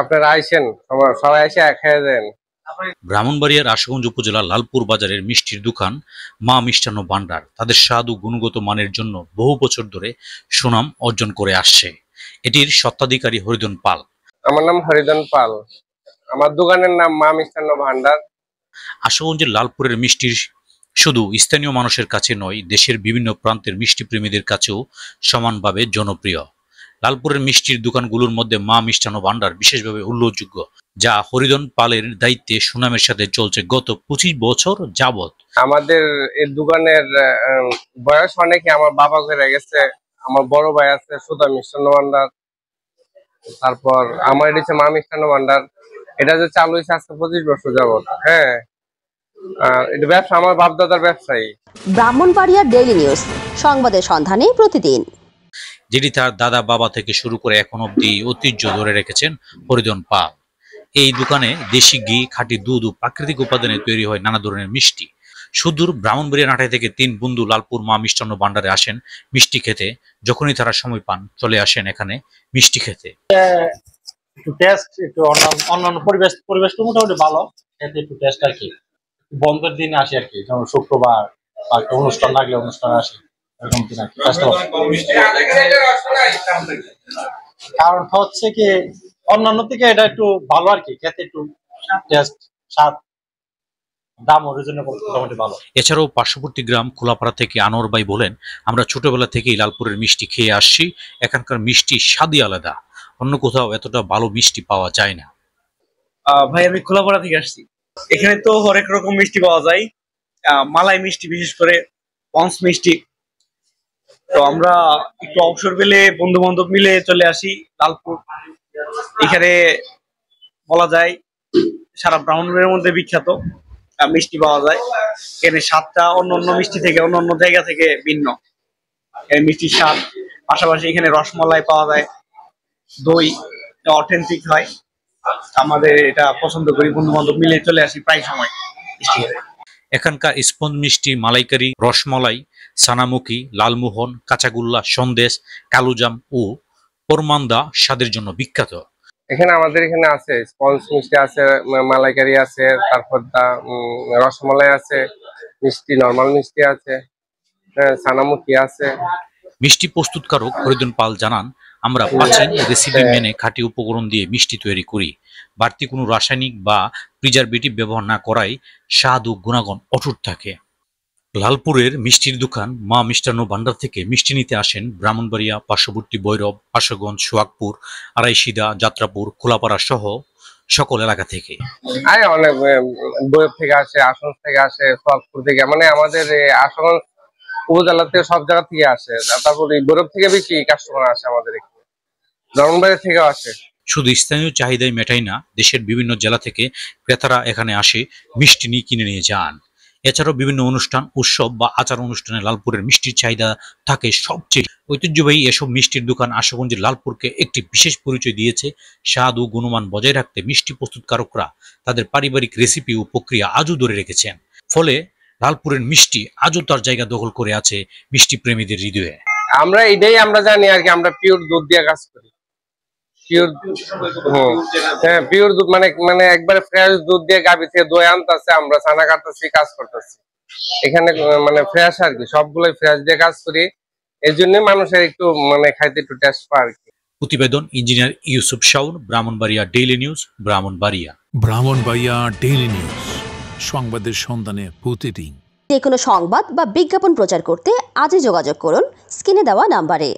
আপনারা আইসেন, সবাই এসে খেয়ে দেন। ব্রাহ্মণবাড়িয়ার আশুগঞ্জ উপজেলার লালপুর বাজারের মিষ্টির দোকান মা মিষ্টান্ন ভান্ডার তাদের স্বাদ ও গুণগত মানের জন্য বহু বছর ধরে সুনাম অর্জন করে আসছে। এটির স্বত্বাধিকারী হরিধন পাল। আমার নাম হরিধন পাল, আমার দোকানের নাম মা মিষ্টান্ন ভান্ডার। আশুগঞ্জের লালপুরের মিষ্টির শুধু স্থানীয় মানুষের কাছে নয়, দেশের বিভিন্ন প্রান্তের মিষ্টি প্রেমীদের কাছেও সমানভাবে জনপ্রিয়। লালপুরের মিষ্টির দোকানগুলোর মধ্যে মা মিষ্টান্ন ভান্ডার বিশেষভাবে উল্লেখযোগ্য, যা হরিধন পালের দায়িত্বে সুনামের সাথে চলছে গত 25 বছর যাবৎ। আমাদের এই দোকানের বয়স অনেকে, আমার বাবা করে গেছে, আমার বড় ভাই আছে সুধা মিষ্টান্ন ভান্ডার, তারপর আমার এটা হচ্ছে মা মিষ্টান্ন ভান্ডার। এটা যে চালু হয়েছে আজকে 25 বছর যাবৎ। হ্যাঁ, এটা ব্যবসা, আমার বাপ দাদার ব্যবসায়ী। ব্রাহ্মণবাড়িয়া ডেইলি নিউজ, সংবাদের সন্ধানে প্রতিদিন। যেটি তার দাদা বাবা থেকে শুরু করে এখন অব্দি ঐতিহ্য ধরে রেখেছেন হরিধন পাল। এই দোকানে দেশি ঘি, খাঁটি দুধ ও প্রাকৃতিক উপাদানে তৈরি হয় নানা ধরনের মিষ্টি। সুদূর ব্রাহ্মণবাড়িয়া নাটাই থেকে 3 বন্ধু লালপুর মা মিষ্টান্ন ভান্ডারে আসেন মিষ্টি খেতে। যখনই তারা সময় পান চলে আসেন এখানে মিষ্টি খেতে। একটু টেস্ট, একটু অন্যান্য পরিবেশটা মোটামুটি ভালো, খেতে একটু টেস্ট আর কি। বন্ধের দিনে আসি আর কি, যেমন শুক্রবার বা একটা অনুষ্ঠান লাগলে অনুষ্ঠানে আসি, এরকম দিন আর কি। কারণ হচ্ছে কি, অন্যান্য থেকে এটা একটু ভালো আর কি, খেতে একটু টেস্ট, স্বাদ, দাম রিজনেবল, মোটামুটি ভালো। এছাড়াও পার্শ্ববর্তী গ্রাম খোলাপাড়া থেকে আনোয়ার ভাই বলেন, আমরা ছোটবেলা থেকেই লালপুরের মিষ্টি খেয়ে আসছি। এখানকার মিষ্টি স্বাদই আলাদা, অন্য কোথাও এতটা ভালো মিষ্টি পাওয়া যায় না। ভাই আমি খোলাপাড়া থেকে আসছি। এখানে তো হরেক রকম মিষ্টি পাওয়া যায়, মালাই মিষ্টি, বিশেষ করে পঞ্চ মিষ্টি। তো আমরা একটু অবসর পেলে বন্ধু বান্ধব মিলে চলে আসি লালপুর। এখানে বলা যায় সারা ব্রাহ্মণবাড়িয়ার মধ্যে বিখ্যাত মিষ্টি পাওয়া যায়। এখানে স্বাদটা অন্য অন্য মিষ্টি থেকে, অন্য অন্য জায়গা থেকে ভিন্ন। মিষ্টির স্বাদ পাশাপাশি এখানে রসমালাই পাওয়া যায়, দই অথেন্টিক হয়। আমাদের এটা পছন্দ করি, বন্ধু বান্ধব মিলে চলে আসি প্রায় সময় মিষ্টি খেতে। এখানকার স্পঞ্জ মিষ্টি, মালাইকারি, রসমালাই, সানামুখী, লালমোহন, কাঁচাগোল্লা, সন্দেশ, কালোজাম ও পরমান্দা স্বাদের জন্য বিখ্যাত। এখানে আমাদের এখানে আছে স্পঞ্জ মিষ্টি আছে, মালাইকারি আছে, তারপর রসমালাই আছে, মিষ্টি নরমাল মিষ্টি আছে, সানামুখী আছে। মিষ্টি প্রস্তুতকারক হরিধন পাল জানান, আমরা প্রাচীন রেসিপি মেনে খাঁটি উপকরণ দিয়ে মিষ্টি তৈরি করি। বাড়তি কোনো রাসায়নিক বা প্রিজারভেটিভ ব্যবহার না করায় স্বাদ ও গুণাগুণ অটুট থাকে। লালপুরের মিষ্টির দোকান মা মিষ্টান্ন ভান্ডার থেকে মিষ্টি নিতে আসেন ব্রাহ্মণবাড়িয়া, পার্শ্ববর্তী ভৈরব, আশুগঞ্জ, সোহাগপুর, আড়াইশিদা, যাত্রাপুর, খোলাপাড়া সহ সকল এলাকা থেকে। অনেক ভৈরব থেকে আসে, আশুগঞ্জ থেকে আসে, সোহাগপুর থেকে, মানে আমাদের আশুগঞ্জ উপজেলা থেকে সব জায়গা থেকে আসে। তারপর ভৈরব থেকে বেশি কাস্টমার আসে আমাদের এখানে, ব্রাহ্মণবাড়িয়া থেকেও আসে। শুধু স্থানীয় চাহিদাই মেটাই না, দেশের বিভিন্ন জেলা থেকে ক্রেতারা এখানে আসে মিষ্টি নিয়ে কিনে নিয়ে যান। এছাড়াও বিভিন্ন অনুষ্ঠান, উৎসব বা আচার অনুষ্ঠানে লালপুরের মিষ্টির চাহিদা থাকে সবচেয়ে। ঐতিহ্যবাহী এসব মিষ্টির দোকান আশুগঞ্জের লালপুরকে একটি বিশেষ পরিচয় দিয়েছে। স্বাদ ও গুণমান বজায় রাখতে মিষ্টি প্রস্তুতকারকরা তাদের পারিবারিক রেসিপি ও প্রক্রিয়া আজও ধরে রেখেছেন। ফলে লালপুরের মিষ্টি আজও তার জায়গা দখল করে আছে মিষ্টি প্রেমীদের হৃদয়ে। আমরা এটাই আমরা জানি আর কি, আমরা পিওর দুধ দিয়ে কাজ করি। পিওর দুধ মানে একবারে ফ্রেশ দুধ দিয়ে গাভী থেকে দই আনতেছে, আমরা ছানা কাটতেছি, কাজ করতেছি এখানে, মানে ফ্রেশ আর কি, সবগুলোই ফ্রেশ দিয়ে কাজ করি। এই জন্য মানুষের একটু মানে খাইতে একটু টেস্ট পায় আর কি। প্রতিবেদন engineer Yusuf Shaon, Brahmanbaria daily news, Brahmanbaria. Brahmanbaria daily news, সংবাদের সন্ধানে প্রতিদিন। যে কোনো সংবাদ বা বিজ্ঞাপন প্রচার করতে আজই যোগাযোগ করুন স্ক্রিনে দেওয়া নাম্বারে।